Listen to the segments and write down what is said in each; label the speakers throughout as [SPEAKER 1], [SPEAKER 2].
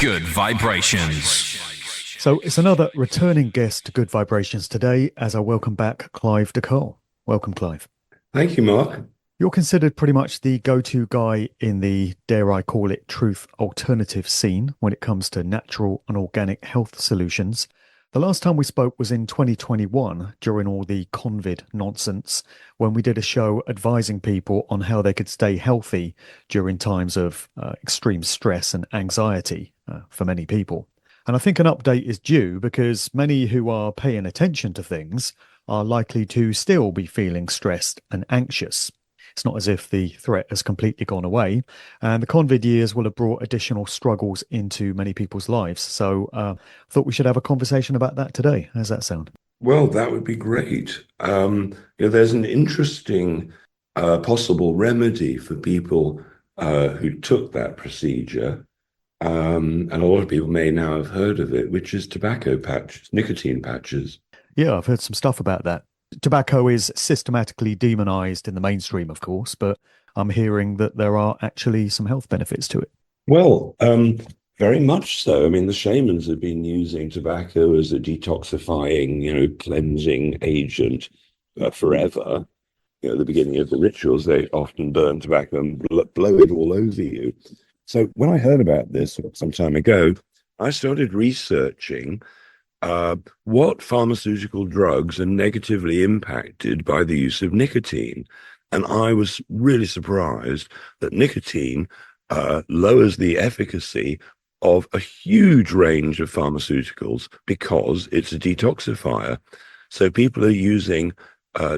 [SPEAKER 1] Good Vibrations.
[SPEAKER 2] So it's another returning guest to Good Vibrations today as I welcome back Clive de Carle. Welcome, Clive.
[SPEAKER 3] Thank you, Mark.
[SPEAKER 2] You're considered pretty much the go-to guy in the, dare I call it, truth alternative scene when it comes to natural and organic health solutions. The last time we spoke was in 2021 during all the COVID nonsense, when we did a show advising people on how they could stay healthy during times of extreme stress and anxiety for many people. And I think an update is due because many who are paying attention to things are likely to still be feeling stressed and anxious. It's not as if the threat has completely gone away, and the COVID years will have brought additional struggles into many people's lives. So I thought we should have a conversation about that today. How's that sound?
[SPEAKER 3] Well, that would be great. There's an interesting possible remedy for people who took that procedure, and a lot of people may now have heard of it, which is tobacco patches, nicotine patches.
[SPEAKER 2] Yeah, I've heard some stuff about that. Tobacco is systematically demonized in the mainstream, of course, but I'm hearing that there are actually some health benefits to it.
[SPEAKER 3] Well, very much so. I mean, the shamans have been using tobacco as a detoxifying, cleansing agent forever. At the beginning of the rituals, they often burn tobacco and blow it all over you. So when I heard about this some time ago, I started researching what pharmaceutical drugs are negatively impacted by the use of nicotine. And I was really surprised that nicotine lowers the efficacy of a huge range of pharmaceuticals because it's a detoxifier. So people are using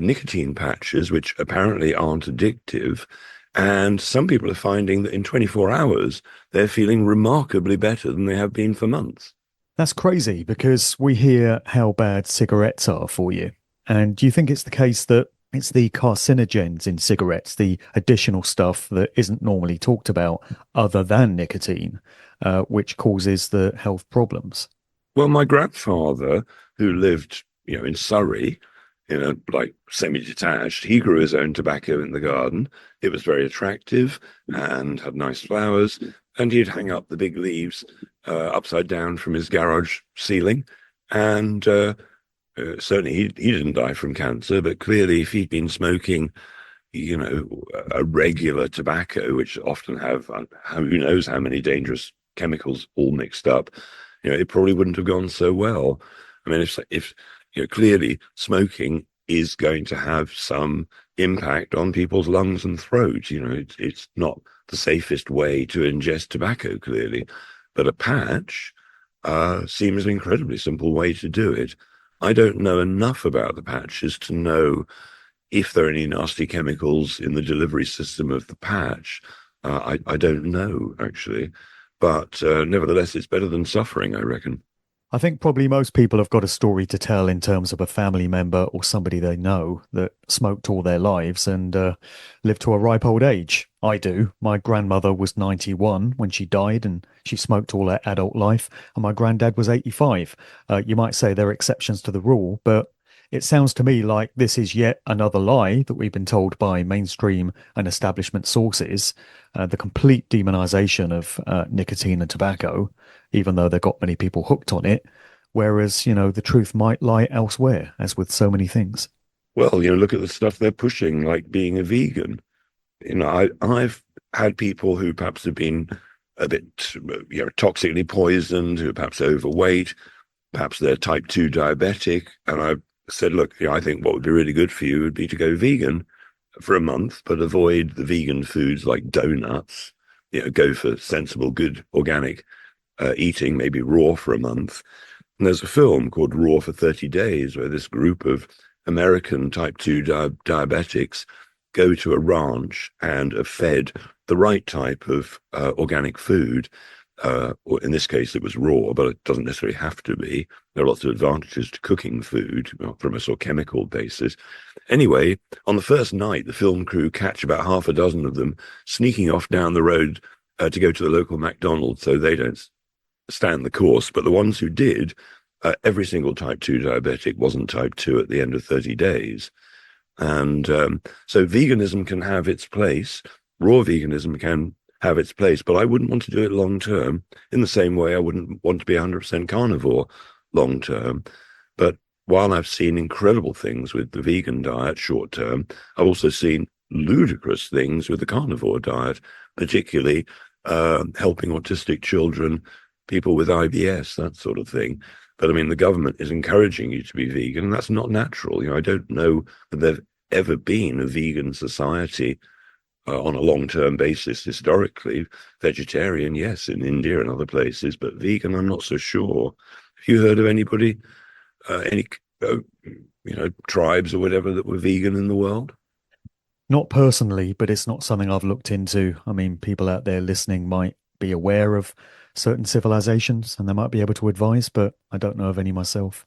[SPEAKER 3] nicotine patches, which apparently aren't addictive. And some people are finding that in 24 hours, they're feeling remarkably better than they have been for months.
[SPEAKER 2] That's crazy because we hear how bad cigarettes are for you. And do you think it's the case that it's the carcinogens in cigarettes, the additional stuff that isn't normally talked about other than nicotine, which causes the health problems?
[SPEAKER 3] Well, my grandfather, who lived, in Surrey, semi-detached, he grew his own tobacco in the garden. It was very attractive and had nice flowers. And he'd hang up the big leaves upside down from his garage ceiling. And certainly he didn't die from cancer, but clearly if he'd been smoking, a regular tobacco, which often have who knows how many dangerous chemicals all mixed up, it probably wouldn't have gone so well. I mean, if clearly smoking is going to have some impact on people's lungs and throat. It's not the safest way to ingest tobacco, clearly, but a patch seems an incredibly simple way to do it. I don't know enough about the patches to know if there are any nasty chemicals in the delivery system of the patch. I don't know, actually, but nevertheless, it's better than suffering, I reckon.
[SPEAKER 2] I think probably most people have got a story to tell in terms of a family member or somebody they know that smoked all their lives and lived to a ripe old age. I do. My grandmother was 91 when she died and she smoked all her adult life, and my granddad was 85. You might say there are exceptions to the rule, but it sounds to me like this is yet another lie that we've been told by mainstream and establishment sources, the complete demonization of nicotine and tobacco, even though they've got many people hooked on it, whereas, the truth might lie elsewhere, as with so many things.
[SPEAKER 3] Well, look at the stuff they're pushing, like being a vegan. I've had people who perhaps have been a bit, toxically poisoned, who are perhaps overweight, perhaps they're type 2 diabetic, and I've said, look, I think what would be really good for you would be to go vegan for a month, but avoid the vegan foods like donuts, go for sensible, good, organic eating, maybe raw for a month. And there's a film called Raw for 30 Days, where this group of American type 2 diabetics go to a ranch and are fed the right type of organic food. Or in this case, it was raw, but it doesn't necessarily have to be. There are lots of advantages to cooking food from a sort of chemical basis. Anyway, on the first night, the film crew catch about half a dozen of them sneaking off down the road to go to the local McDonald's, so they don't stand the course. But the ones who did, every single type 2 diabetic wasn't type 2 at the end of 30 days. And so veganism can have its place. Raw veganism can have its place, but I wouldn't want to do it long term in the same way I wouldn't want to be 100% carnivore long term. But while I've seen incredible things with the vegan diet short term, I've also seen ludicrous things with the carnivore diet, particularly helping autistic children, people with IBS, that sort of thing. But I mean, the government is encouraging you to be vegan, and that's not natural. I don't know that there's ever been a vegan society on a long-term basis historically. Vegetarian, yes, in India and other places, but vegan, I'm not so sure. Have you heard of anybody, any tribes or whatever that were vegan in the world?
[SPEAKER 2] Not personally, but it's not something I've looked into. I mean, people out there listening might be aware of certain civilizations and they might be able to advise, but I don't know of any myself.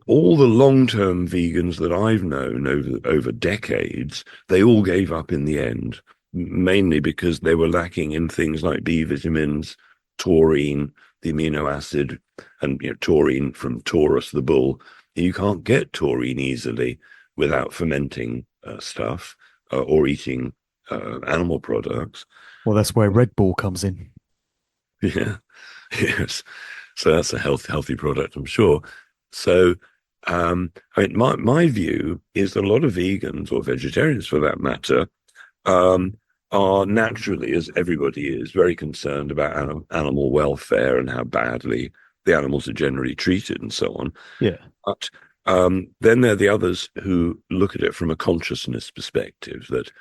[SPEAKER 3] All the long-term vegans that I've known over decades, they all gave up in the end, mainly because they were lacking in things like B vitamins, taurine, the amino acid, and taurine from Taurus the bull. You can't get taurine easily without fermenting stuff or eating animal products.
[SPEAKER 2] Well, that's where Red Bull comes in.
[SPEAKER 3] Yeah, yes. So that's a healthy product, I'm sure. So, I mean, my view is that a lot of vegans or vegetarians, for that matter, are naturally, as everybody is, very concerned about animal welfare and how badly the animals are generally treated and so on.
[SPEAKER 2] Yeah.
[SPEAKER 3] But then there are the others who look at it from a consciousness perspective, that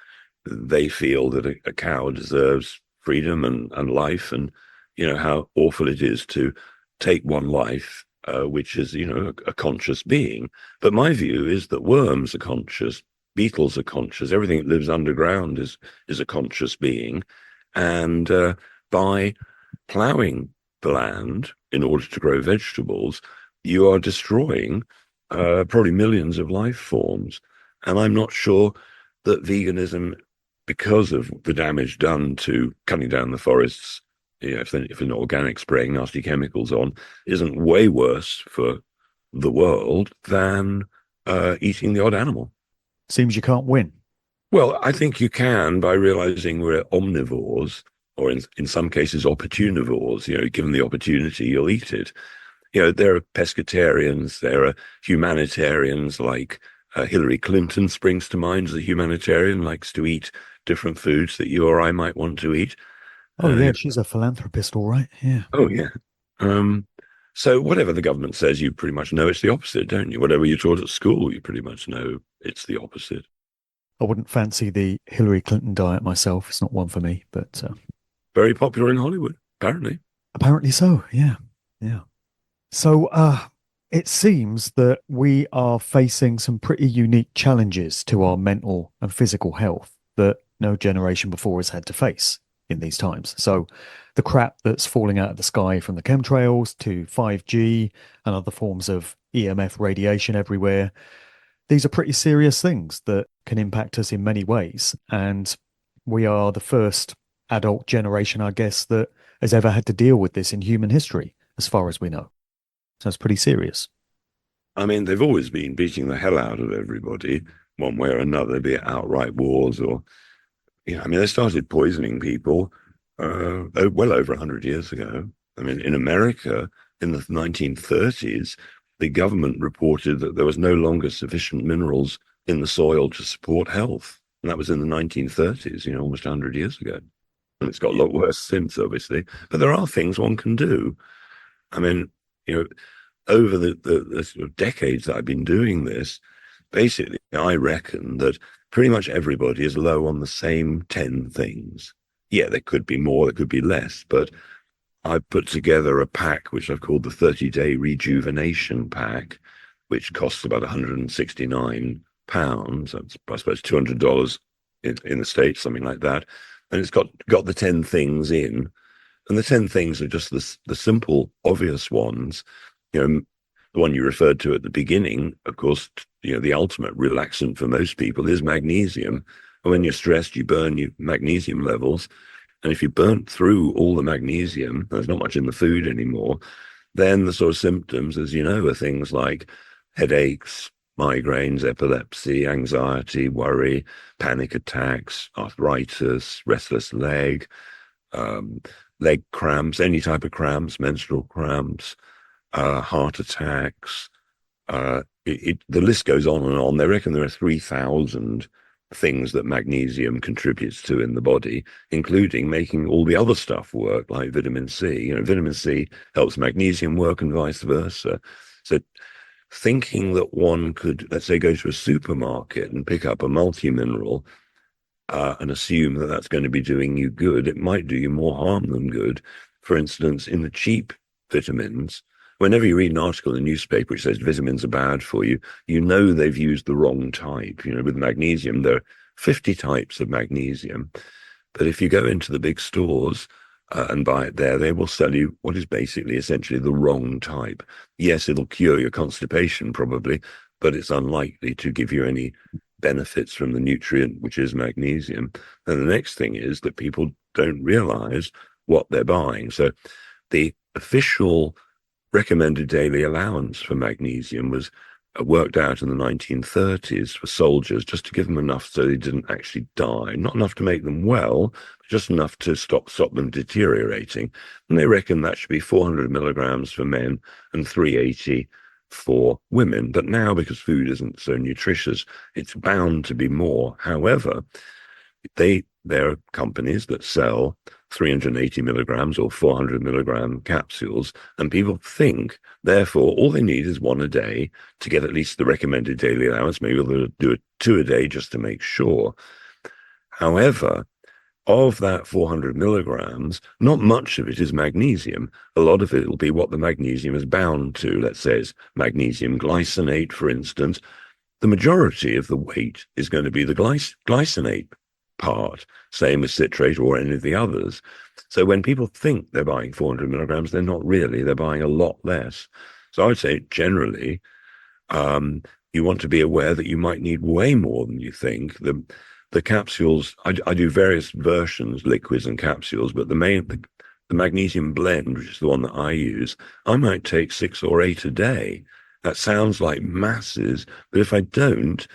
[SPEAKER 3] they feel that a cow deserves freedom and life, and how awful it is to take one life, which is a conscious being. But my view is that worms are conscious, beetles are conscious, everything that lives underground is a conscious being, and by ploughing the land in order to grow vegetables, you are destroying probably millions of life forms. And I'm not sure that veganism, because of the damage done to cutting down the forests, if an organic spraying nasty chemicals on, isn't way worse for the world than eating the odd animal.
[SPEAKER 2] Seems you can't win.
[SPEAKER 3] Well, I think you can by realizing we're omnivores, or in some cases opportunivores. Given the opportunity, you'll eat it. There are pescatarians, there are humanitarians, like Hillary Clinton springs to mind as a humanitarian, likes to eat different foods that you or I might want to eat.
[SPEAKER 2] Oh, yeah, she's a philanthropist, all right. Yeah.
[SPEAKER 3] Oh, yeah. So whatever the government says, you pretty much know it's the opposite, don't you? Whatever you're taught at school, you pretty much know it's the opposite.
[SPEAKER 2] I wouldn't fancy the Hillary Clinton diet myself. It's not one for me, but
[SPEAKER 3] Very popular in Hollywood, apparently.
[SPEAKER 2] apparently so. Yeah. Yeah. So it seems that we are facing some pretty unique challenges to our mental and physical health that no generation before has had to face in these times. So the crap that's falling out of the sky from the chemtrails to 5G and other forms of EMF radiation everywhere, these are pretty serious things that can impact us in many ways. And we are the first adult generation, I guess, that has ever had to deal with this in human history, as far as we know. So it's pretty serious.
[SPEAKER 3] I mean, they've always been beating the hell out of everybody, one way or another, be it outright wars or, I mean, they started poisoning people well over 100 years ago. I mean, in America, in the 1930s, the government reported that there was no longer sufficient minerals in the soil to support health. And that was in the 1930s, almost 100 years ago. And it's got a lot worse since, obviously. But there are things one can do. I mean, over the sort of decades that I've been doing this, basically, I reckon that pretty much everybody is low on the same 10 things. Yeah, there could be more, there could be less, but I put together a pack which I've called the 30-day rejuvenation pack, which costs about £169. That's, I suppose, $200 in the States, something like that. And it's got the 10 things in. And the 10 things are just the simple, obvious ones. The one you referred to at the beginning, of course, the ultimate relaxant for most people is magnesium. And when you're stressed, you burn your magnesium levels. And if you burnt through all the magnesium, there's not much in the food anymore, then the sort of symptoms, as you know, are things like headaches, migraines, epilepsy, anxiety, worry, panic attacks, arthritis, restless leg, leg cramps, any type of cramps, menstrual cramps, heart attacks. The list goes on and on. They reckon there are 3,000 things that magnesium contributes to in the body, including making all the other stuff work, like vitamin C. You know, vitamin C helps magnesium work and vice versa. So thinking that one could, let's say, go to a supermarket and pick up a multi-mineral and assume that that's going to be doing you good, it might do you more harm than good. For instance, in the cheap vitamins, whenever you read an article in the newspaper which says vitamins are bad for you, you know they've used the wrong type. You know, with magnesium, there are 50 types of magnesium. But if you go into the big stores and buy it there, they will sell you what is basically essentially the wrong type. Yes, it'll cure your constipation probably, but it's unlikely to give you any benefits from the nutrient, which is magnesium. And the next thing is that people don't realize what they're buying. So the official recommended daily allowance for magnesium was worked out in the 1930s for soldiers, just to give them enough so they didn't actually die, not enough to make them well, but just enough to stop them deteriorating. And they reckon that should be 400 milligrams for men and 380 for women. But now, because food isn't so nutritious, it's bound to be more. However, there are companies that sell 380 milligrams or 400 milligram capsules, and people think, therefore, all they need is one a day to get at least the recommended daily allowance. Maybe they'll do it 2 a day just to make sure. However, of that 400 milligrams, not much of it is magnesium. A lot of it will be what the magnesium is bound to. Let's say it's magnesium glycinate, for instance. The majority of the weight is going to be the glycinate part, same as citrate or any of the others. So when people think they're buying 400 milligrams, they're not really. They're buying a lot less. So I would say generally, you want to be aware that you might need way more than you think. The capsules, I do various versions, liquids and capsules, but the magnesium blend, which is the one that I use, I might take 6 or 8 a day. That sounds like masses, but if I don't,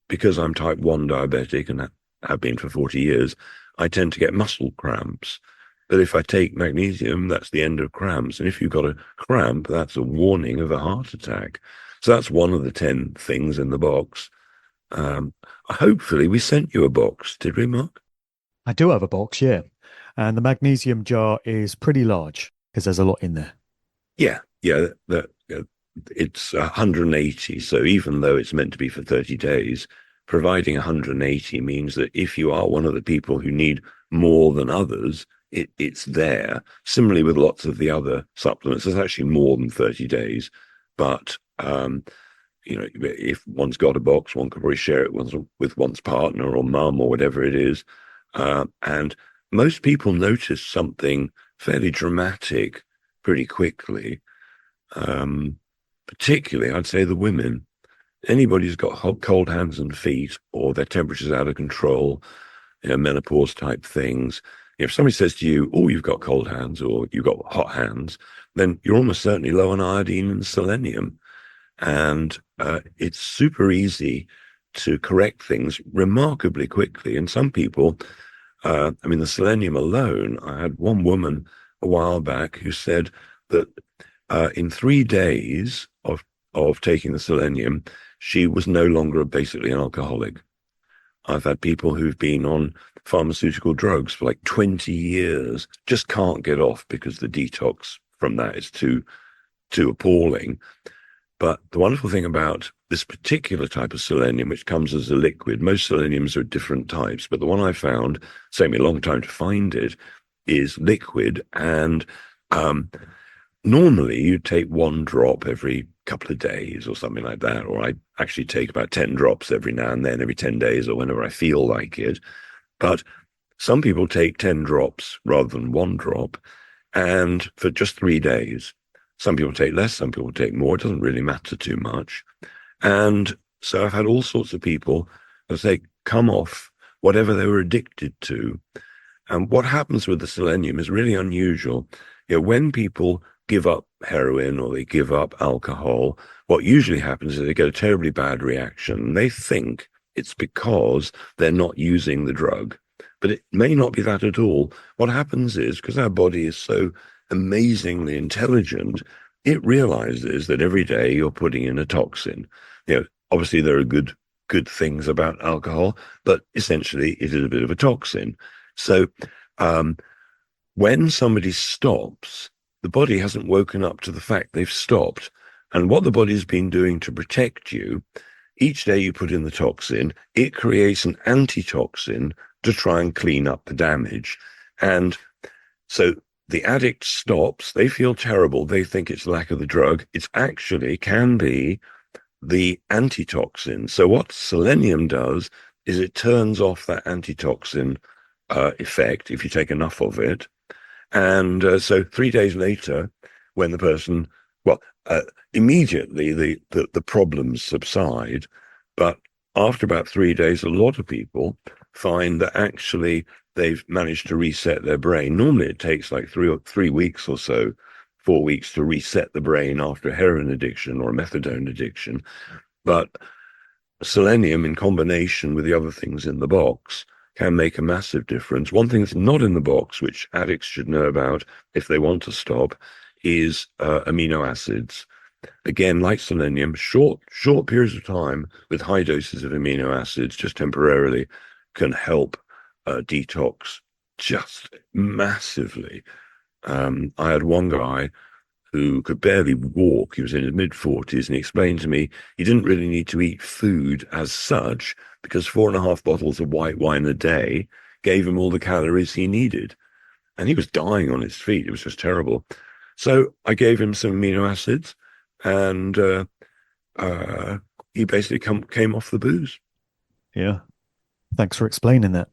[SPEAKER 3] because I'm type 1 diabetic and have been for 40 years, I tend to get muscle cramps. But if I take magnesium, that's the end of cramps. And if you've got a cramp, that's a warning of a heart attack. So that's one of the 10 things in the box. Hopefully we sent you a box, did we, Mark?
[SPEAKER 2] I do have a box, yeah. And the magnesium jar is pretty large because there's a lot in there.
[SPEAKER 3] Yeah. It's 180. So even though it's meant to be for 30 days, providing 180 means that if you are one of the people who need more than others, it's there. Similarly with lots of the other supplements, there's actually more than 30 days. But if one's got a box, one could probably share it with one's partner or mum or whatever it is. And most people notice something fairly dramatic pretty quickly. Particularly, I'd say the women. Anybody who's got cold hands and feet, or their temperature's out of control, menopause type things. If somebody says to you, "Oh, you've got cold hands," or "You've got hot hands," then you're almost certainly low on iodine and selenium. And it's super easy to correct things remarkably quickly. And some people, the selenium alone, I had one woman a while back who said that in 3 days of taking the selenium, she was no longer basically an alcoholic. I've had people who've been on pharmaceutical drugs for like 20 years, just can't get off because the detox from that is too appalling. But the wonderful thing about this particular type of selenium, which comes as a liquid, most seleniums are different types, but the one I found, saved me a long time to find it, is liquid. And normally you take 1 drop every couple of days or something like that, or I actually take about 10 drops every now and then, every 10 days or whenever I feel like it. But some people take 10 drops rather than 1 drop, and for just 3 days. Some people take less, some people take more. It doesn't really matter too much. And so I've had all sorts of people that say, come off whatever they were addicted to. And what happens with the selenium is really unusual. When people give up heroin or they give up alcohol, what usually happens is they get a terribly bad reaction. They think it's because they're not using the drug. but it may not be that at all. What happens is, because our body is so amazingly intelligent, it realizes that every day you're putting in a toxin. Obviously there are good things about alcohol, but essentially it is a bit of a toxin. So when somebody stops, the body hasn't woken up to the fact they've stopped. And what the body's been doing to protect you, each day you put in the toxin, it creates an antitoxin to try and clean up the damage. And so the addict stops, they feel terrible, they think it's lack of the drug. It's actually can be the antitoxin. So what selenium does is it turns off that antitoxin effect if you take enough of it. And so 3 days later, when the person, immediately the problems subside. But after about 3 days, a lot of people find that actually they've managed to reset their brain. Normally it takes like 3 weeks or so, 4 weeks to reset the brain after a heroin addiction or a methadone addiction. But selenium in combination with the other things in the box can make a massive difference. One thing that's not in the box, which addicts should know about if they want to stop, is amino acids. Again, like selenium, short periods of time with high doses of amino acids just temporarily can help detox just massively. I had one guy who could barely walk. He was in his mid-40s, and he explained to me he didn't really need to eat food as such because 4.5 bottles of white wine a day gave him all the calories he needed. And he was dying on his feet. It was just terrible. So I gave him some amino acids, and he basically came off the booze.
[SPEAKER 2] Yeah. Thanks for explaining that.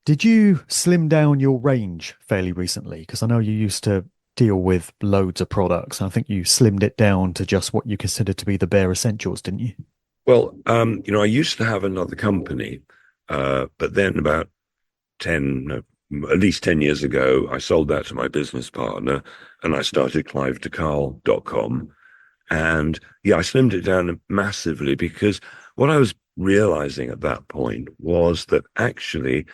[SPEAKER 2] Did you slim down your range fairly recently? Because I know you used to deal with loads of products. I think you slimmed it down to just what you consider to be the bare essentials, didn't you?
[SPEAKER 3] Well, I used to have another company, but then about 10, at least 10 years ago, I sold that to my business partner and I started clivedecarle.com. And yeah, I slimmed it down massively because what I was realizing at that point was that actually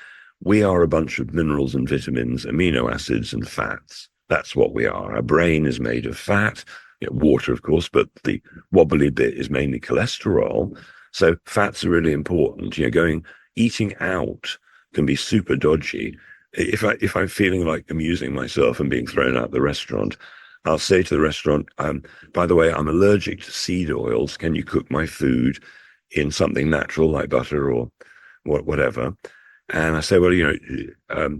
[SPEAKER 3] we are a bunch of minerals and vitamins, amino acids and fats. That's what we are. Our brain is made of fat, water, of course, but the wobbly bit is mainly cholesterol. So fats are really important. Eating out can be super dodgy. If I'm feeling like amusing myself and being thrown out the restaurant, I'll say to the restaurant, by the way, I'm allergic to seed oils. Can you cook my food in something natural like butter or whatever? And I say, well,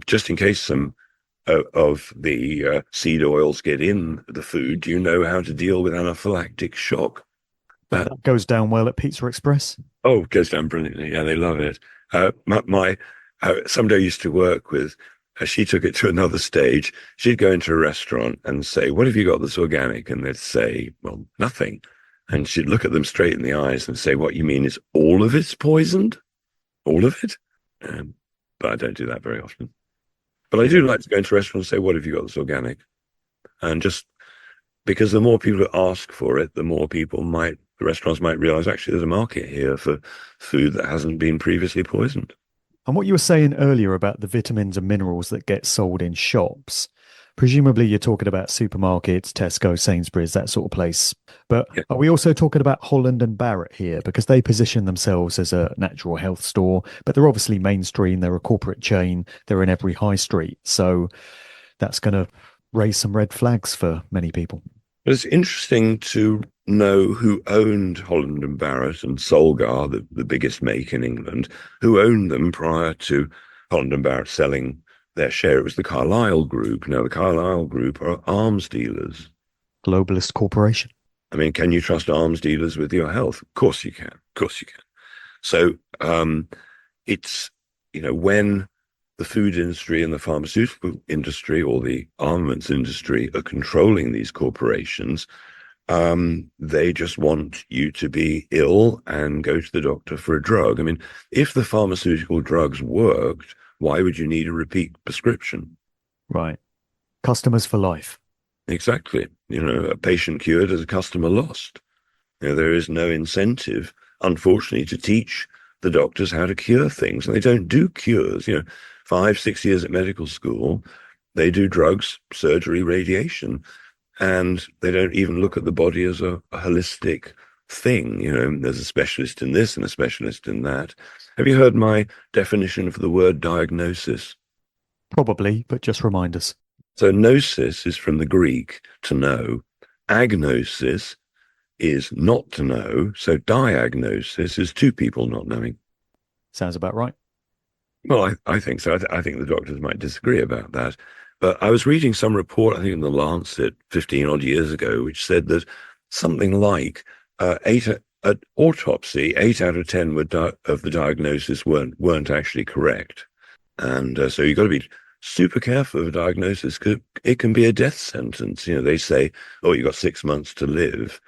[SPEAKER 3] just in case some of the seed oils get in the food, do you know how to deal with anaphylactic shock?
[SPEAKER 2] That goes down well at Pizza Express.
[SPEAKER 3] Oh, it goes down brilliantly. Yeah, they love it. Somebody I used to work with, she took it to another stage. She'd go into a restaurant and say, what have you got that's organic? And they'd say, well, nothing. And she'd look at them straight in the eyes and say, what you mean is all of it's poisoned? All of it? But I don't do that very often. But I do like to go into a restaurant and say, what have you got that's organic? And just because the more people who ask for it, the more the restaurants might realize actually there's a market here for food that hasn't been previously poisoned.
[SPEAKER 2] And what you were saying earlier about the vitamins and minerals that get sold in shops, presumably you're talking about supermarkets, Tesco, Sainsbury's, that sort of place. But
[SPEAKER 3] Yeah.
[SPEAKER 2] are we also talking about Holland and Barrett here? Because they position themselves as a natural health store, but they're obviously mainstream. They're a corporate chain. They're in every high street. So that's going to raise some red flags for many people.
[SPEAKER 3] But it's interesting to know who owned Holland and Barrett and Solgar, the biggest make in England, who owned them prior to Holland and Barrett selling their share. It was the Carlyle Group. Now, the Carlyle Group are arms dealers.
[SPEAKER 2] Globalist corporation.
[SPEAKER 3] I mean, can you trust arms dealers with your health? Of course you can. Of course you can. So it's, when the food industry and the pharmaceutical industry or the armaments industry are controlling these corporations, they just want you to be ill and go to the doctor for a drug. I mean, if the pharmaceutical drugs worked, why would you need a repeat prescription?
[SPEAKER 2] Right. Customers for life.
[SPEAKER 3] Exactly. A patient cured is a customer lost. There is no incentive, unfortunately, to teach the doctors how to cure things. And they don't do cures. 5, 6 years at medical school, they do drugs, surgery, radiation, and they don't even look at the body as a holistic thing. There's a specialist in this and a specialist in that. Have you heard my definition of the word diagnosis?
[SPEAKER 2] Probably, but just remind us.
[SPEAKER 3] So gnosis is from the Greek, to know. Agnosis is not to know. So diagnosis is two people not knowing.
[SPEAKER 2] Sounds about right.
[SPEAKER 3] Well, I think so. I think the doctors might disagree about that. But I was reading some report, I think in the Lancet 15 odd years ago, which said that something like at autopsy, 8 out of 10 of the diagnosis weren't actually correct. And so you've got to be super careful of a diagnosis because it can be a death sentence. They say, oh, you've got 6 months to live.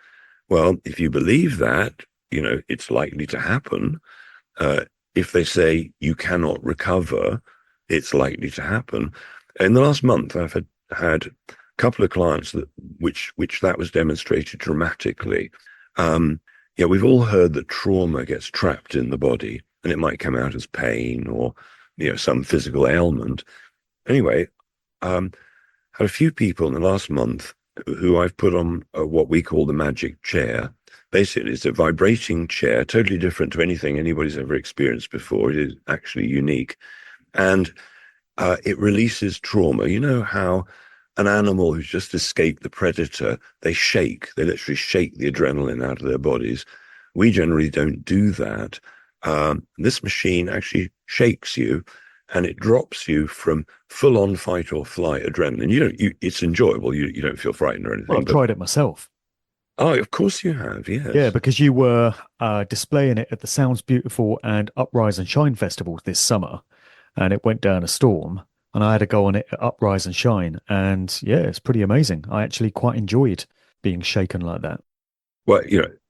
[SPEAKER 3] Well, if you believe that, it's likely to happen. If they say you cannot recover, it's likely to happen. In the last month, I've had a couple of clients which that was demonstrated dramatically. We've all heard that trauma gets trapped in the body, and it might come out as pain or some physical ailment. Anyway, had a few people in the last month who I've put on what we call the magic chair. Basically, it's a vibrating chair, totally different to anything anybody's ever experienced before. It is actually unique. And it releases trauma. You know how an animal who's just escaped the predator, they literally shake the adrenaline out of their bodies. We generally don't do that. This machine actually shakes you, and it drops you from full-on fight or flight adrenaline. It's enjoyable. You don't feel frightened or anything.
[SPEAKER 2] Well, I've tried it myself.
[SPEAKER 3] Oh, of course you have, yes.
[SPEAKER 2] Yeah, because you were displaying it at the Sounds Beautiful and Uprise and Shine festivals this summer, and it went down a storm, and I had to go on it at Uprise and Shine, and yeah, it's pretty amazing. I actually quite enjoyed being shaken like that.
[SPEAKER 3] Well,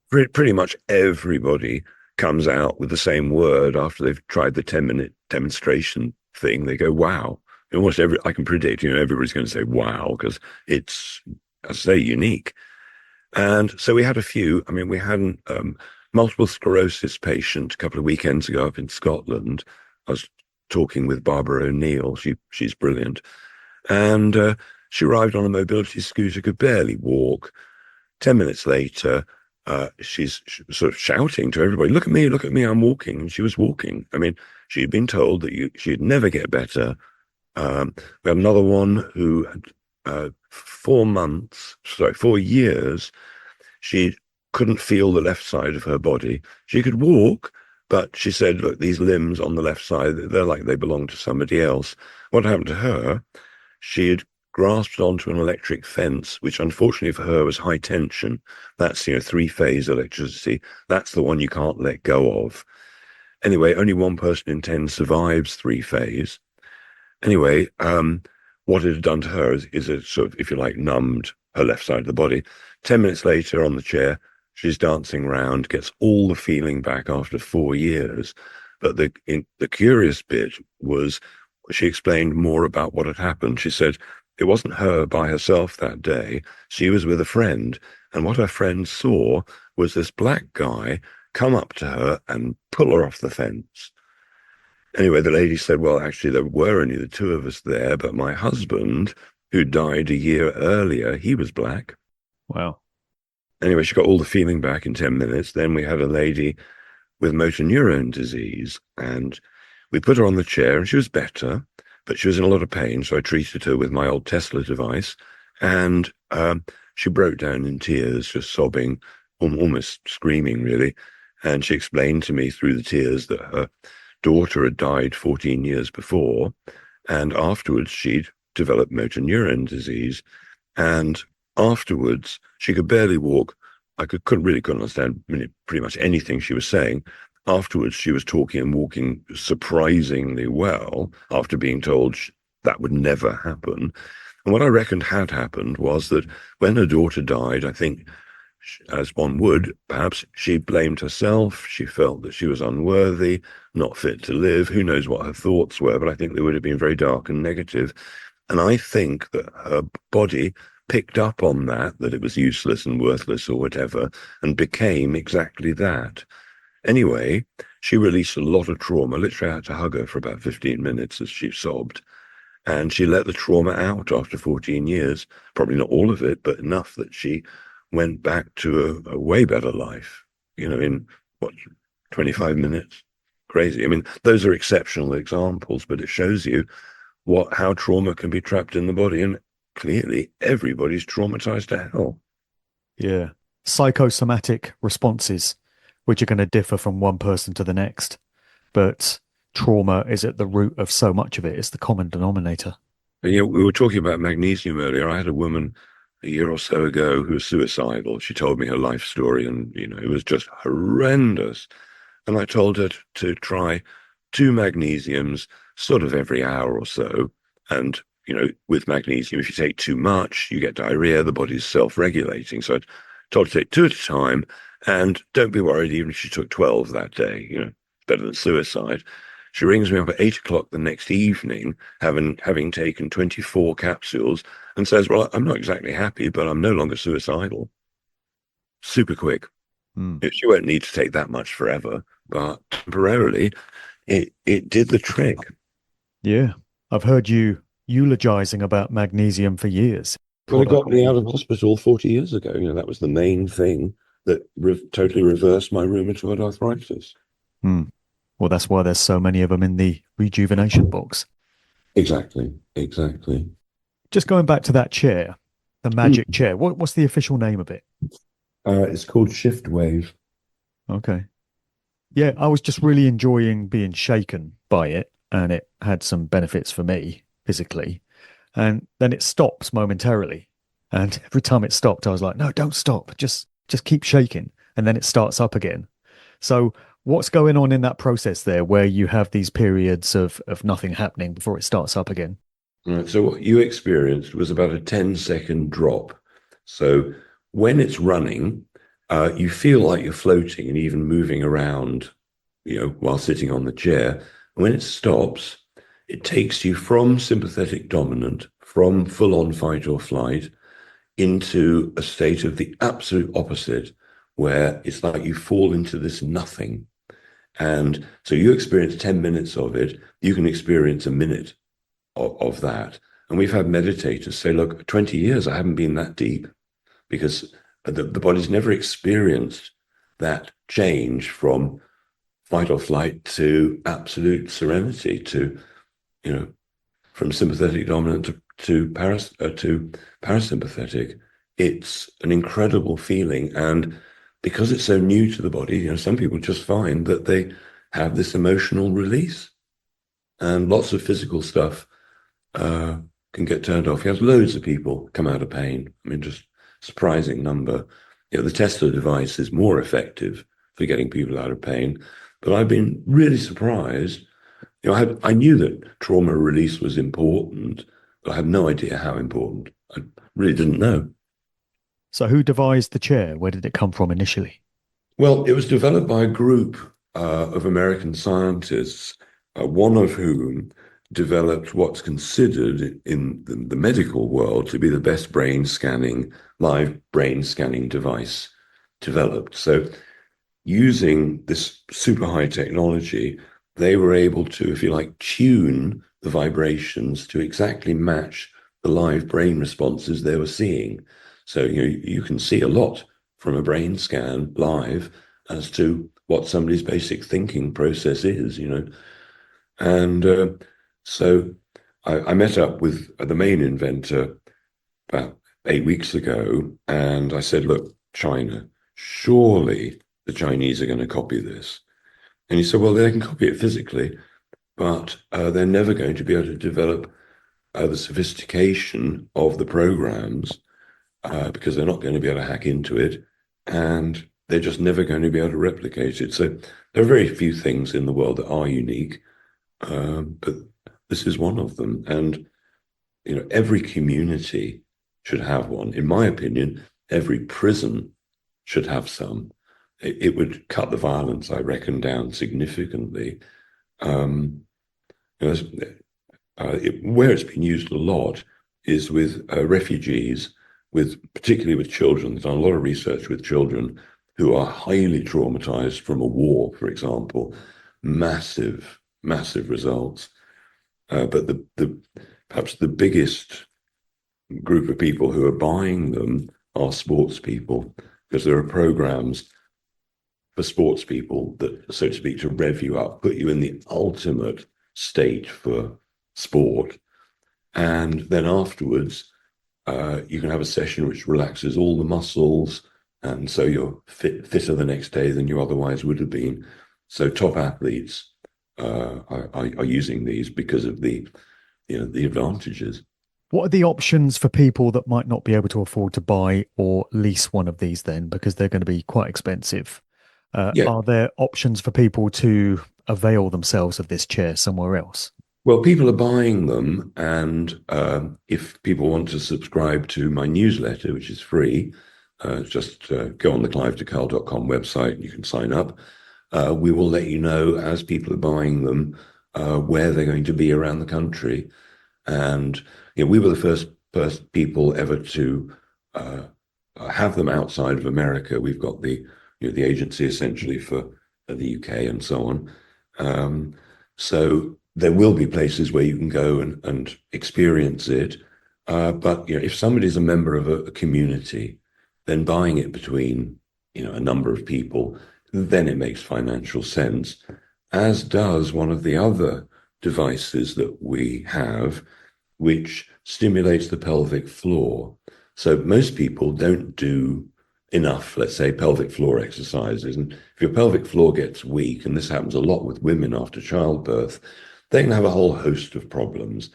[SPEAKER 3] pretty much everybody comes out with the same word after they've tried the 10-minute demonstration thing. They go, wow. I can predict, everybody's going to say wow, because it's, as I say, unique. And so we had a few. I mean, we had a multiple sclerosis patient a couple of weekends ago up in Scotland. I was talking with Barbara O'Neill. She's brilliant. And she arrived on a mobility scooter, could barely walk. 10 minutes later, she's sort of shouting to everybody, look at me, I'm walking. And she was walking. I mean, she had been told that she'd never get better. We had another one who had 4 years, she couldn't feel the left side of her body. She could walk, but she said, look, these limbs on the left side, they're like they belong to somebody else. What happened to her? She had grasped onto an electric fence, which unfortunately for her was high tension. That's, 3-phase electricity. That's the one you can't let go of. Anyway, only one person in 10 survives 3-phase. Anyway, what it had done to her is it sort of, if you like, numbed her left side of the body. 10 minutes later on the chair, she's dancing around, gets all the feeling back after 4 years. But the curious bit was she explained more about what had happened. She said it wasn't her by herself that day. She was with a friend. And what her friend saw was this black guy come up to her and pull her off the fence. Anyway, the lady said, well, actually, there were only the two of us there, but my husband, who died a year earlier, he was black.
[SPEAKER 2] Wow.
[SPEAKER 3] Anyway, she got all the feeling back in 10 minutes. Then we had a lady with motor neurone disease, and we put her on the chair, and she was better, but she was in a lot of pain, so I treated her with my old Tesla device, and she broke down in tears, just sobbing, almost screaming, really. And she explained to me through the tears that her daughter had died 14 years before, and afterwards she'd developed motor neurone disease, and afterwards she could barely walk. I couldn't understand pretty much anything she was saying. Afterwards she was talking and walking surprisingly well after being told that would never happen. And what I reckoned had happened was that when her daughter died, I think, as one would, perhaps she blamed herself. She felt that she was unworthy, not fit to live. Who knows what her thoughts were, but I think they would have been very dark and negative. And I think that her body picked up on that it was useless and worthless or whatever, and became exactly that. Anyway, she released a lot of trauma. Literally, I had to hug her for about 15 minutes as she sobbed. And she let the trauma out after 14 years, probably not all of it, but enough that she went back to a way better life, in what, 25 minutes? Crazy. I mean, those are exceptional examples, but it shows you how trauma can be trapped in the body. And clearly, everybody's traumatized to hell.
[SPEAKER 2] Yeah. Psychosomatic responses, which are going to differ from one person to the next. But trauma is at the root of so much of it. It's the common denominator.
[SPEAKER 3] And, we were talking about magnesium earlier. I had a woman a year or so ago who was suicidal. She told me her life story, and, it was just horrendous. And I told her to try 2 magnesiums sort of every hour or so. And, with magnesium, if you take too much, you get diarrhea. The body's self-regulating. So I told her to take 2 at a time. And don't be worried, even if she took 12 that day, better than suicide. She rings me up at 8 o'clock the next evening, having taken 24 capsules, and says, well, I'm not exactly happy, but I'm no longer suicidal. Super quick. She won't need to take that much forever, but temporarily it did the trick.
[SPEAKER 2] Yeah. I've heard you eulogizing about magnesium for years.
[SPEAKER 3] Well, it got me out of hospital 40 years ago. That was the main thing that totally reversed my rheumatoid arthritis.
[SPEAKER 2] Well, that's why there's so many of them in the rejuvenation box.
[SPEAKER 3] Exactly.
[SPEAKER 2] Just going back to that chair, the magic chair, what's the official name of it?
[SPEAKER 3] It's called shiftwave.
[SPEAKER 2] Okay. Yeah, I was just really enjoying being shaken by it, and it had some benefits for me physically. And then it stops momentarily. And every time it stopped, I was like, no, don't stop. Just keep shaking. And then it starts up again. So what's going on in that process there where you have these periods of nothing happening before it starts up again?
[SPEAKER 3] Right. So what you experienced was about a 10-second drop. So when it's running, you feel like you're floating and even moving around, while sitting on the chair. When it stops, it takes you from sympathetic dominant, from full-on fight or flight, into a state of the absolute opposite, where it's like you fall into this nothing. And so you experience 10 minutes of it, you can experience a minute of that. And we've had meditators say, look, 20 years, I haven't been that deep, because the body's never experienced that change from fight or flight to absolute serenity, to, from sympathetic dominant to parasympathetic. It's an incredible feeling. And because it's so new to the body, some people just find that they have this emotional release, and lots of physical stuff can get turned off. He has loads of people come out of pain. I mean, just surprising number. The Tesla device is more effective for getting people out of pain, but I've been really surprised. I knew that trauma release was important, but I had no idea how important. I really didn't know.
[SPEAKER 2] So who devised the chair? Where did it come from initially?
[SPEAKER 3] Well, it was developed by a group of American scientists, one of whom developed what's considered in the medical world to be the best live brain scanning device developed. So using this super high technology, they were able to, if you like, tune the vibrations to exactly match the live brain responses they were seeing. So, you can see a lot from a brain scan live as to what somebody's basic thinking process is, And so I met up with the main inventor about 8 weeks ago, and I said, look, China, surely the Chinese are going to copy this. And he said, well, they can copy it physically, but they're never going to be able to develop the sophistication of the programs because they're not going to be able to hack into it, and they're just never going to be able to replicate it. So there are very few things in the world that are unique, but this is one of them. And, every community should have one. In my opinion, every prison should have some. It would cut the violence, I reckon, down significantly. Where it's been used a lot is with refugees, particularly with children. There's done a lot of research with children who are highly traumatized from a war, for example, massive, massive results. But perhaps the biggest group of people who are buying them are sports people, because there are programs for sports people that, so to speak, to rev you up, put you in the ultimate state for sport. And then afterwards, you can have a session which relaxes all the muscles. And so you're fitter the next day than you otherwise would have been. So top athletes are using these because of the advantages.
[SPEAKER 2] What are the options for people that might not be able to afford to buy or lease one of these then, because they're going to be quite expensive?
[SPEAKER 3] Yeah.
[SPEAKER 2] Are there options for people to avail themselves of this chair somewhere else?
[SPEAKER 3] Well, people are buying them, and if people want to subscribe to my newsletter, which is free, just go on the clivedecarle.com website and you can sign up. We will let you know as people are buying them where they're going to be around the country. And we were the first people ever to have them outside of America. We've got the agency essentially for the UK and so on. So there will be places where you can go and experience it. But if somebody's a member of a community, then buying it between a number of people, then it makes financial sense, as does one of the other devices that we have, which stimulates the pelvic floor. So most people don't do enough, let's say, pelvic floor exercises. And if your pelvic floor gets weak, and this happens a lot with women after childbirth, they can have a whole host of problems.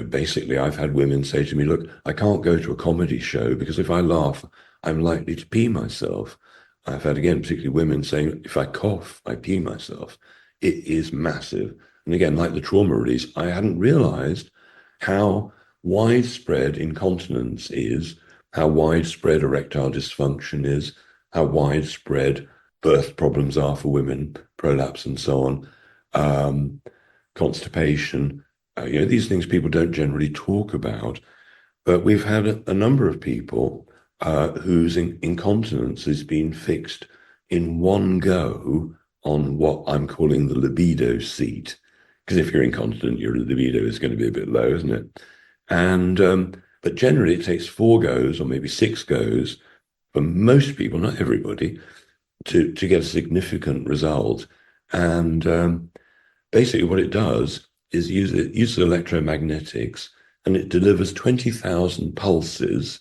[SPEAKER 3] Basically, I've had women say to me, look, I can't go to a comedy show because if I laugh, I'm likely to pee myself. I've had, again, particularly women saying, if I cough, I pee myself. It is massive. And again, like the trauma release, I hadn't realized how widespread incontinence is, how widespread erectile dysfunction is, how widespread birth problems are for women, prolapse and so on, constipation. These things people don't generally talk about. But we've had a number of people whose incontinence has been fixed in one go on what I'm calling the libido seat. Because if you're incontinent, your libido is going to be a bit low, isn't it? And but generally it takes 4 goes or maybe 6 goes for most people, not everybody, to get a significant result. And basically what it does is uses electromagnetics, and it delivers 20,000 pulses,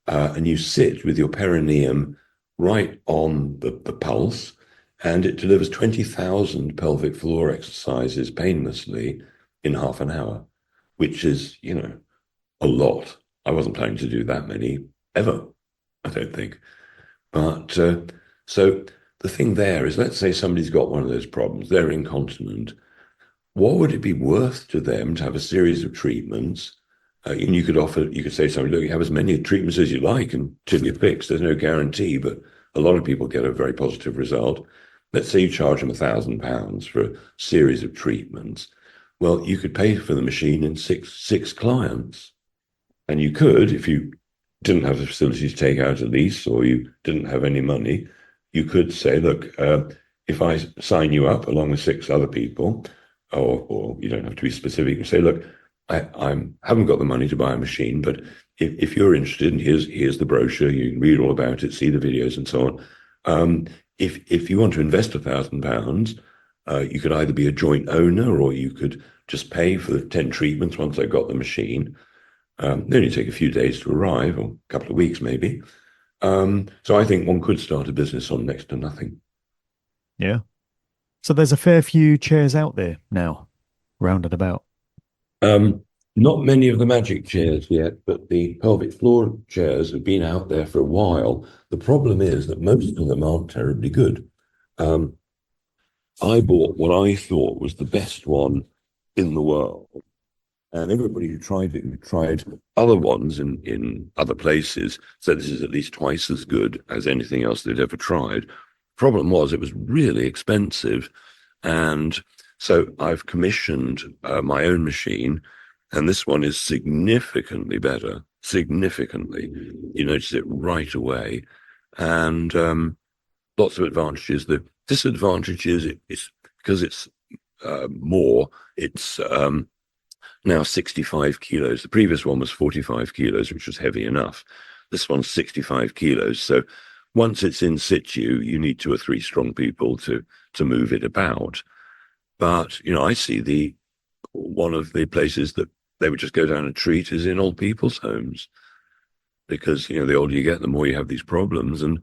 [SPEAKER 3] and you sit with your perineum right on the pulse, and it delivers 20,000 pelvic floor exercises painlessly in half an hour, which is, a lot. I wasn't planning to do that many ever, I don't think. But so the thing there is, let's say somebody's got one of those problems, they're incontinent. What would it be worth to them to have a series of treatments? And you could say to somebody, look, you have as many treatments as you like until you're fixed. There's no guarantee, but a lot of people get a very positive result. Let's say you charge them £1,000 for a series of treatments. Well, you could pay for the machine in six clients. And you could, if you didn't have the facility to take out a lease or you didn't have any money, you could say, look, if I sign you up along with 6 other people, or you don't have to be specific, you say, look, I haven't got the money to buy a machine, but if you're interested, and here's the brochure, you can read all about it, see the videos and so on. If you want to invest £1,000, you could either be a joint owner or you could just pay for the 10 treatments once I got the machine. They only take a few days to arrive, or a couple of weeks maybe. So I think one could start a business on next to nothing.
[SPEAKER 2] Yeah. So there's a fair few chairs out there now, rounded about.
[SPEAKER 3] Not many of the magic chairs yet, but the pelvic floor chairs have been out there for a while. The problem is that most of them aren't terribly good. I bought what I thought was the best one in the world. And everybody who tried other ones in other places, said this is at least twice as good as anything else they'd ever tried. Problem was, it was really expensive. And so I've commissioned my own machine, and this one is significantly better, significantly. You notice it right away. and lots of advantages. The disadvantage is it's because it's more. It's now 65 kilos. The previous one was 45 kilos, which was heavy enough. This one's 65 kilos. So once it's in situ, you need 2 or 3 strong people to move it about. But, I see one of the places that they would just go down and treat is in old people's homes. Because, the older you get, the more you have these problems. And,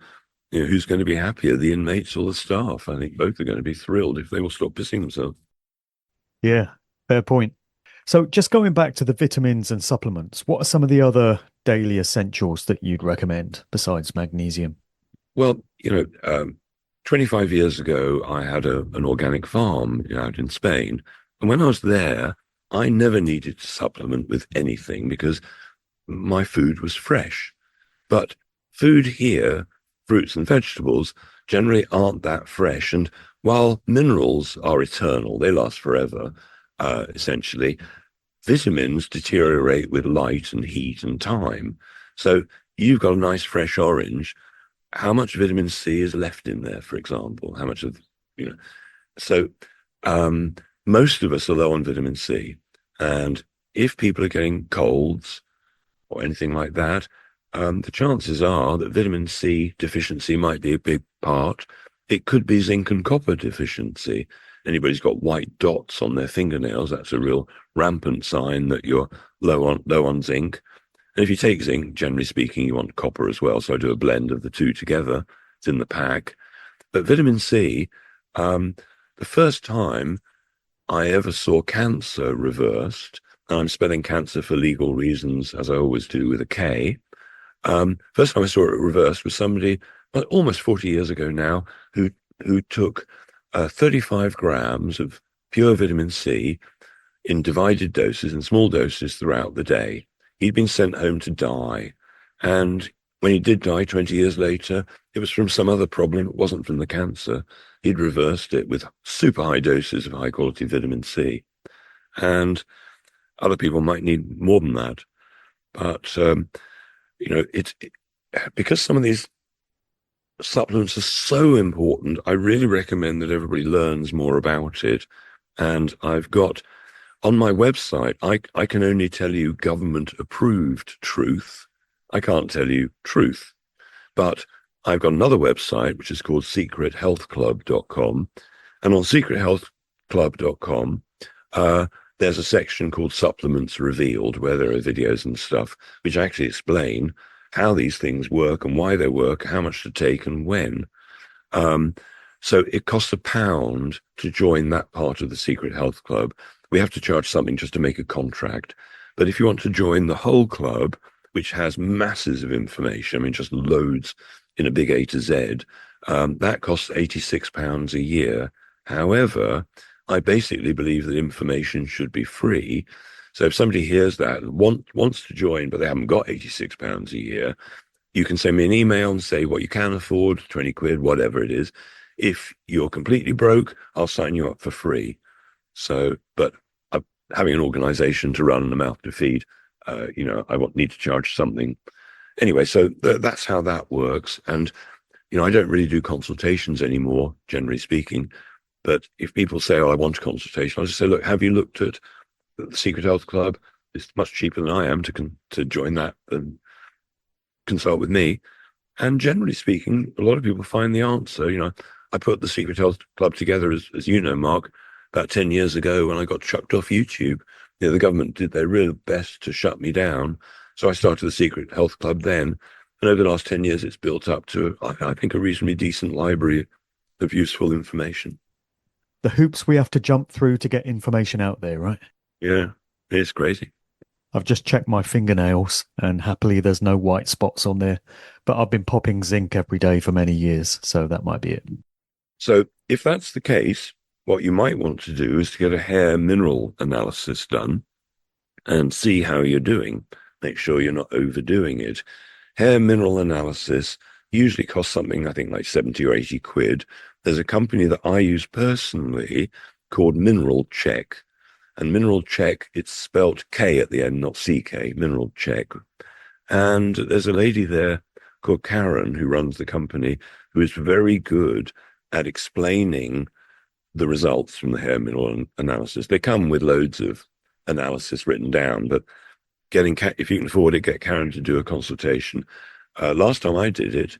[SPEAKER 3] who's going to be happier, the inmates or the staff? I think both are going to be thrilled if they will stop pissing themselves.
[SPEAKER 2] Yeah, fair point. So just going back to the vitamins and supplements, what are some of the other daily essentials that you'd recommend besides magnesium?
[SPEAKER 3] Well, 25 years ago, I had an organic farm out in Spain. And when I was there, I never needed to supplement with anything because my food was fresh. But food here, fruits and vegetables, generally aren't that fresh. And while minerals are eternal, they last forever, essentially, vitamins deteriorate with light and heat and time. So you've got a nice fresh orange. How much vitamin C is left in there, for example? How much of, so most of us are low on vitamin C. And if people are getting colds or anything like that, the chances are that vitamin C deficiency might be a big part. It could be zinc and copper deficiency. Anybody's got white dots on their fingernails, that's a real rampant sign that you're low on zinc. And if you take zinc, generally speaking, you want copper as well. So I do a blend of the two together. It's in the pack. But vitamin C, the first time I ever saw cancer reversed, and I'm spelling cancer for legal reasons, as I always do, with a K. First time I saw it reversed was somebody almost 40 years ago now who took 35 grams of pure vitamin C in divided doses and small doses throughout the day. He'd been sent home to die. And when he did die 20 years later, it was from some other problem. It wasn't from the cancer. He'd reversed it with super high doses of high quality vitamin C. And other people might need more than that. But, it's because some of these supplements are so important, I really recommend that everybody learns more about it. And I've got on my website, I can only tell you government approved truth. I can't tell you truth. But I've got another website, which is called secrethealthclub.com. And on secrethealthclub.com, there's a section called Supplements Revealed, where there are videos and stuff, which actually explain how these things work and why they work, how much to take and when. So it costs £1 to join that part of the Secret Health Club. We have to charge something just to make a contract. But if you want to join the whole club, which has masses of information, I mean, just loads in a big A to Z, that costs £86 a year. However, I basically believe that information should be free. So if somebody hears that and wants to join, but they haven't got £86 a year, you can send me an email and say what you can afford, 20 quid, whatever it is. If you're completely broke, I'll sign you up for free. So, but having an organization to run and a mouth to feed, I need to charge something. Anyway, so that's how that works. And, I don't really do consultations anymore, generally speaking. But if people say, oh, I want a consultation, I'll just say, look, have you looked at the Secret Health Club? It's much cheaper than I am to join that and consult with me. And generally speaking, a lot of people find the answer. I put the Secret Health Club together, as you know, Mark, about 10 years ago when I got chucked off YouTube. The government did their real best to shut me down. So I started the Secret Health Club then. And over the last 10 years, it's built up to, I think, a reasonably decent library of useful information.
[SPEAKER 2] The hoops we have to jump through to get information out there, right?
[SPEAKER 3] Yeah, it's crazy.
[SPEAKER 2] I've just checked my fingernails and happily there's no white spots on there, but I've been popping zinc every day for many years, so that might be it.
[SPEAKER 3] So if that's the case, what you might want to do is to get a hair mineral analysis done and see how you're doing. Make sure you're not overdoing it. Hair mineral analysis usually costs something, I think, like 70 or 80 quid. There's a company that I use personally called Mineral Check. And Mineral Check, it's spelt K at the end, not CK, Mineral Check. And there's a lady there called Karen, who runs the company, who is very good at explaining the results from the hair mineral analysis. They come with loads of analysis written down, but if you can afford it, get Karen to do a consultation. Last time I did it,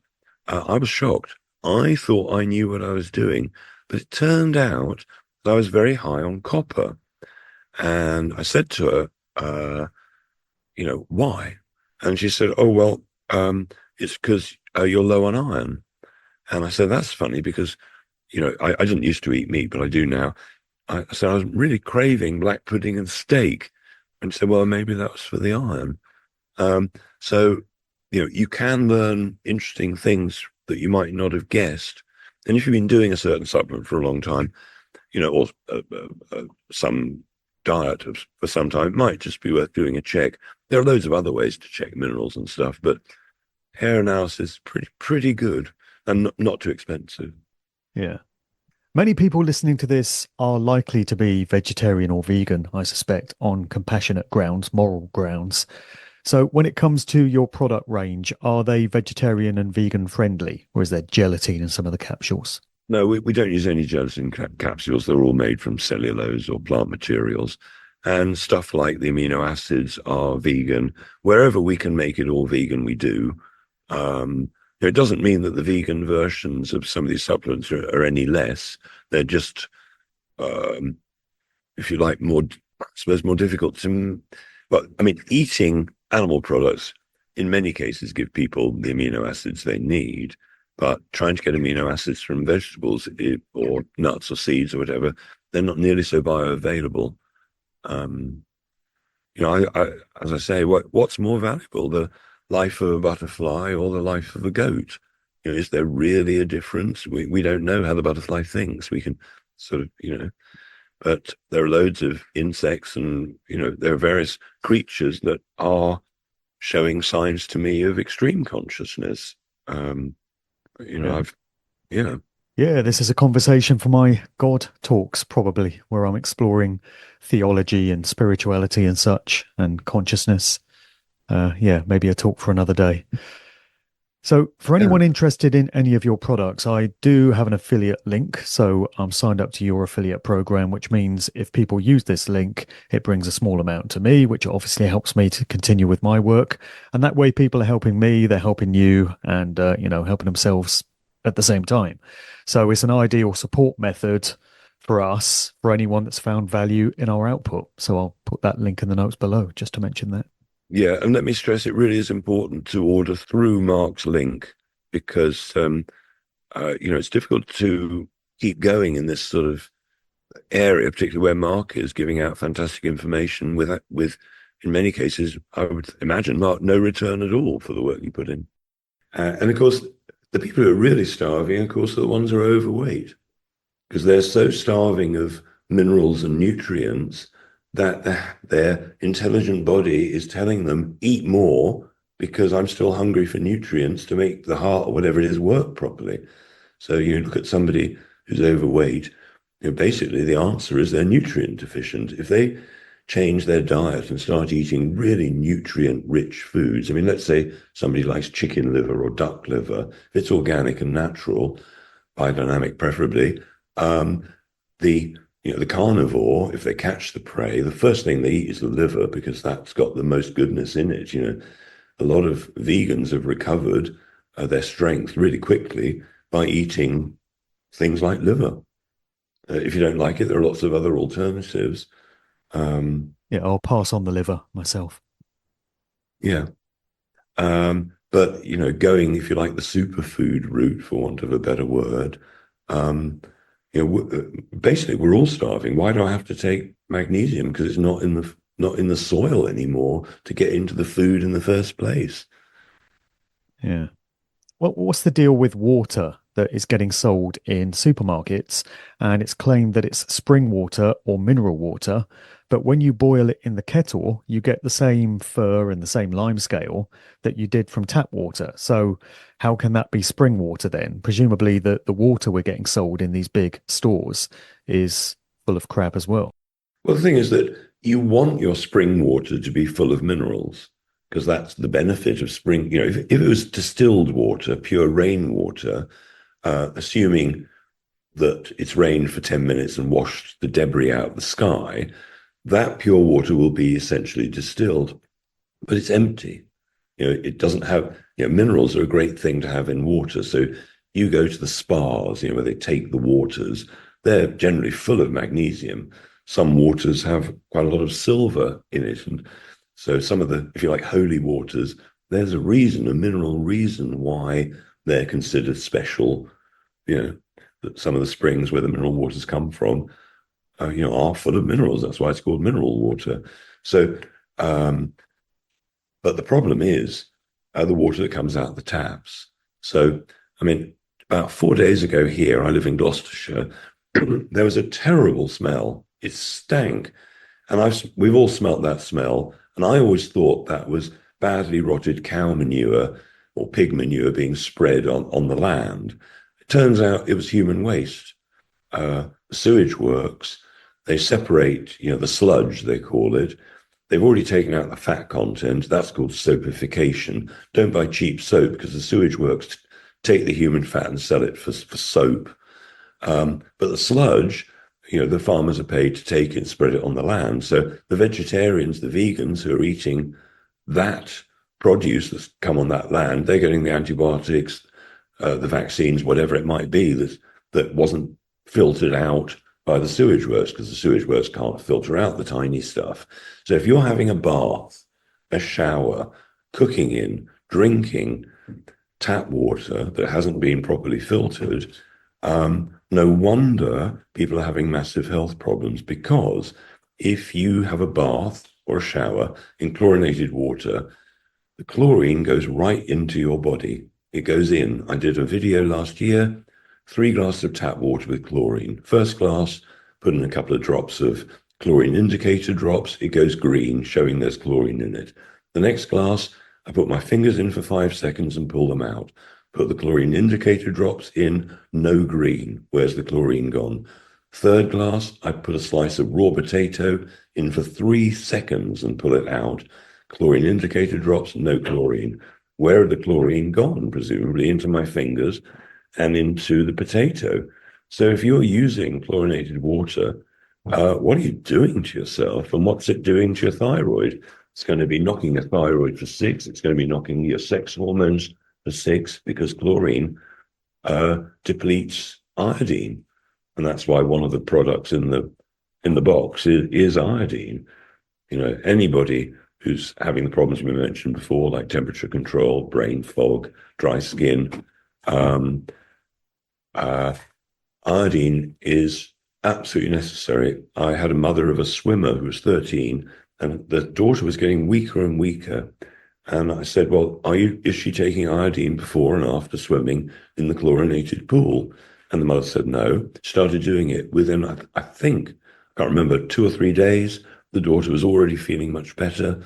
[SPEAKER 3] I was shocked. I thought I knew what I was doing, but it turned out that I was very high on copper. And I said to her, why? And she said, oh, well, it's because you're low on iron. And I said, that's funny because, I didn't used to eat meat, but I do now. I said, I was really craving black pudding and steak. And she said, well, maybe that was for the iron. So, you can learn interesting things that you might not have guessed. And if you've been doing a certain supplement for a long time, or some diet for some time, it might just be worth doing a check. There are loads of other ways to check minerals and stuff, but hair analysis is pretty good and not too expensive.
[SPEAKER 2] Yeah. Many people listening to this are likely to be vegetarian or vegan, I suspect, on compassionate grounds, moral grounds. So when it comes to your product range, are they vegetarian and vegan friendly, or is there gelatin in some of the capsules?
[SPEAKER 3] No, we don't use any gelatin capsules. They're all made from cellulose or plant materials. And stuff like the amino acids are vegan. Wherever we can make it all vegan, we do. It doesn't mean that the vegan versions of some of these supplements are any less. They're just, if you like, I suppose, more difficult to. But I mean, eating animal products in many cases give people the amino acids they need. But trying to get amino acids from vegetables or nuts or seeds or whatever, they're not nearly so bioavailable. As I say, what's more valuable, the life of a butterfly or the life of a goat? Is there really a difference? We don't know how the butterfly thinks. We can sort of, but there are loads of insects and, there are various creatures that are showing signs to me of extreme consciousness.
[SPEAKER 2] Yeah.
[SPEAKER 3] Yeah.
[SPEAKER 2] Yeah, this is a conversation for my God talks, probably, where I'm exploring theology and spirituality and such, and consciousness. Maybe a talk for another day. So, for anyone interested in any of your products, I do have an affiliate link. So, I'm signed up to your affiliate program, which means if people use this link, it brings a small amount to me, which obviously helps me to continue with my work. And that way, people are helping me, they're helping you, and, helping themselves at the same time. So, it's an ideal support method for us, for anyone that's found value in our output. So, I'll put that link in the notes below just to mention that.
[SPEAKER 3] Yeah, and let me stress, it really is important to order through Mark's link because, it's difficult to keep going in this sort of area, particularly where Mark is giving out fantastic information with in many cases, I would imagine, Mark, no return at all for the work you put in. And of course, the people who are really starving, of course, are the ones who are overweight because they're so starving of minerals and nutrients that their intelligent body is telling them, eat more because I'm still hungry for nutrients to make the heart or whatever it is work properly. So you look at somebody who's overweight, basically the answer is they're nutrient deficient. If they change their diet and start eating really nutrient-rich foods, I mean, let's say somebody likes chicken liver or duck liver, if it's organic and natural, biodynamic preferably, the carnivore, if they catch the prey, the first thing they eat is the liver because that's got the most goodness in it. A lot of vegans have recovered their strength really quickly by eating things like liver. If you don't like it, there are lots of other alternatives.
[SPEAKER 2] I'll pass on the liver myself.
[SPEAKER 3] Yeah. But, going, if you like, the superfood route, for want of a better word, basically we're all starving. Why do I have to take magnesium? Because it's not in the soil anymore to get into the food in the first place.
[SPEAKER 2] Yeah. Well, what's the deal with water that is getting sold in supermarkets? And it's claimed that it's spring water or mineral water, but when you boil it in the kettle, you get the same fur and the same lime scale that you did from tap water. So how can that be spring water then? Presumably the water we're getting sold in these big stores is full of crap as well.
[SPEAKER 3] Well, the thing is that you want your spring water to be full of minerals. because that's the benefit of spring. You know, if it was distilled water, pure rainwater, assuming that it's rained for 10 minutes and washed the debris out of the sky, that pure water will be essentially distilled, but it's empty. You know, it doesn't have, you know, minerals are a great thing to have in water. So you go to the spas, you know, where they take the waters, they're generally full of magnesium. Some waters have quite a lot of silver in it. And so some of the, if you like, holy waters, there's a reason, a mineral reason why they're considered special. You know, that some of the springs where the mineral waters come from, you know, are full of minerals. That's why it's called mineral water. So, but the problem is the water that comes out of the taps. So, I mean, about 4 days ago here, I live in Gloucestershire, there was a terrible smell. It stank. And we've all smelt that smell. And I always thought that was badly rotted cow manure or pig manure being spread on the land. It turns out it was human waste. Sewage works, they separate, you know, the sludge, they call it. They've already taken out the fat content. That's called soapification. Don't buy cheap soap because the sewage works take the human fat and sell it for soap. But the sludge, you know, the farmers are paid to take it and spread it on the land. So the vegetarians, the vegans who are eating that produce that's come on that land, they're getting the antibiotics, the vaccines, whatever it might be, that wasn't filtered out by the sewage works, because the sewage works can't filter out the tiny stuff. So if you're having a bath, a shower, cooking in, drinking tap water that hasn't been properly filtered, no wonder people are having massive health problems, because if you have a bath or a shower in chlorinated water, the chlorine goes right into your body. It goes in. I did a video last year, 3 glasses of tap water with chlorine. First glass, put in a couple of drops of chlorine indicator drops. It goes green, showing there's chlorine in it. The next glass, I put my fingers in for 5 seconds and pull them out. Put the chlorine indicator drops in, no green. Where's the chlorine gone? Third glass, I put a slice of raw potato in for 3 seconds and pull it out. Chlorine indicator drops, no chlorine. Where had the chlorine gone? Presumably into my fingers and into the potato. So if you're using chlorinated water, what are you doing to yourself, and what's it doing to your thyroid? It's going to be knocking your thyroid for 6. It's going to be knocking your sex hormones for 6, because chlorine depletes iodine, and that's why one of the products in the box is iodine. You know, anybody who's having the problems we mentioned before, like temperature control, brain fog, dry skin, iodine is absolutely necessary. I had a mother of a swimmer who was 13, and the daughter was getting weaker and weaker. And I said, well, is she taking iodine before and after swimming in the chlorinated pool? And the mother said no. Started doing it within, I think, I can't remember, 2 or 3 days. The daughter was already feeling much better,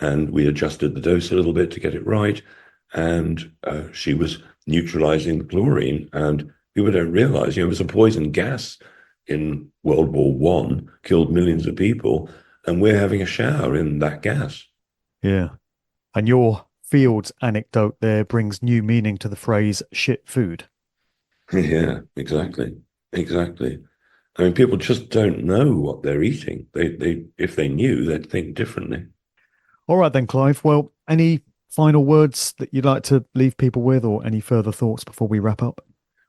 [SPEAKER 3] and we adjusted the dose a little bit to get it right. And she was neutralizing the chlorine. And people don't realize, you know, it was a poison gas in World War I, killed millions of people, and we're having a shower in that gas.
[SPEAKER 2] Yeah. And your fields anecdote there brings new meaning to the phrase shit food.
[SPEAKER 3] Yeah, exactly. Exactly. I mean, people just don't know what they're eating. They if they knew, they'd think differently.
[SPEAKER 2] All right then, Clive. Well, any final words that you'd like to leave people with, or any further thoughts before we wrap up?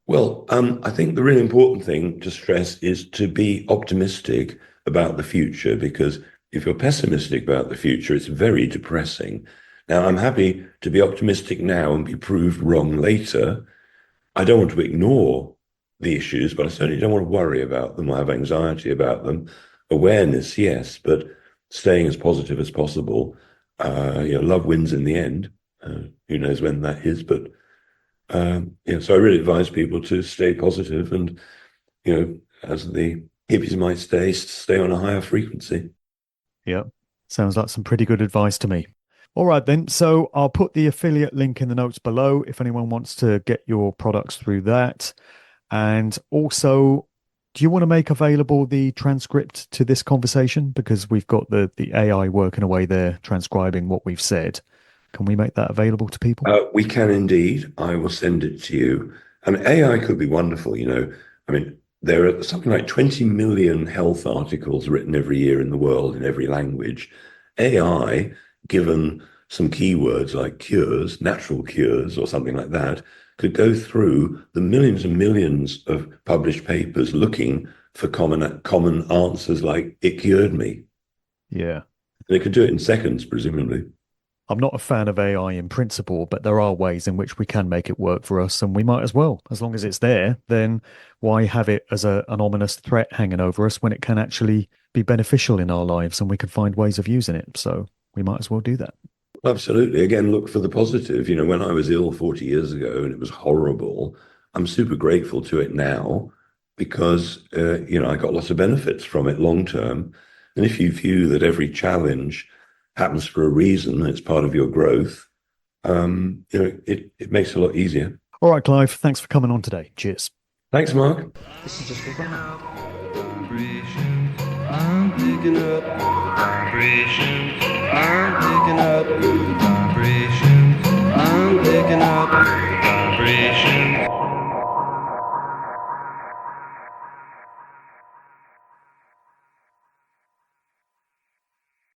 [SPEAKER 3] Well, I think the really important thing to stress is to be optimistic about the future, because if you're pessimistic about the future, it's very depressing. Now, I'm happy to be optimistic now and be proved wrong later. I don't want to ignore the issues, but I certainly don't want to worry about them or have anxiety about them. Awareness, yes, but staying as positive as possible. You know, love wins in the end. Who knows when that is, but yeah, so I really advise people to stay positive and, you know, as the hippies might stay on a higher frequency.
[SPEAKER 2] Yeah. Sounds like some pretty good advice to me. All right then. So I'll put the affiliate link in the notes below if anyone wants to get your products through that. And also, do you want to make available the transcript to this conversation? Because we've got the AI working away there, transcribing what we've said. Can we make that available to people?
[SPEAKER 3] We can indeed. I will send it to you. And AI could be wonderful, you know. I mean, there are something like 20 million health articles written every year in the world in every language. AI, given some keywords like cures, natural cures, or something like that, could go through the millions and millions of published papers looking for common answers like "it cured me."
[SPEAKER 2] Yeah.
[SPEAKER 3] And it could do it in seconds, presumably.
[SPEAKER 2] I'm not a fan of AI in principle, but there are ways in which we can make it work for us, and we might as well. As long as it's there, then why have it as an ominous threat hanging over us when it can actually be beneficial in our lives and we can find ways of using it? So we might as well do that.
[SPEAKER 3] Absolutely. Again, look for the positive. You know, when I was ill 40 years ago and it was horrible, I'm super grateful to it now because, you know, I got lots of benefits from it long term. And if you view that every challenge happens for a reason, it's part of your growth, you know, it makes it a lot easier.
[SPEAKER 2] All right, Clive, thanks for coming on today. Cheers.
[SPEAKER 3] Thanks, Mark.
[SPEAKER 2] This is just a wrap.
[SPEAKER 4] Vibrations, I'm picking up vibrations, I'm picking up vibrations, I'm picking up vibrations.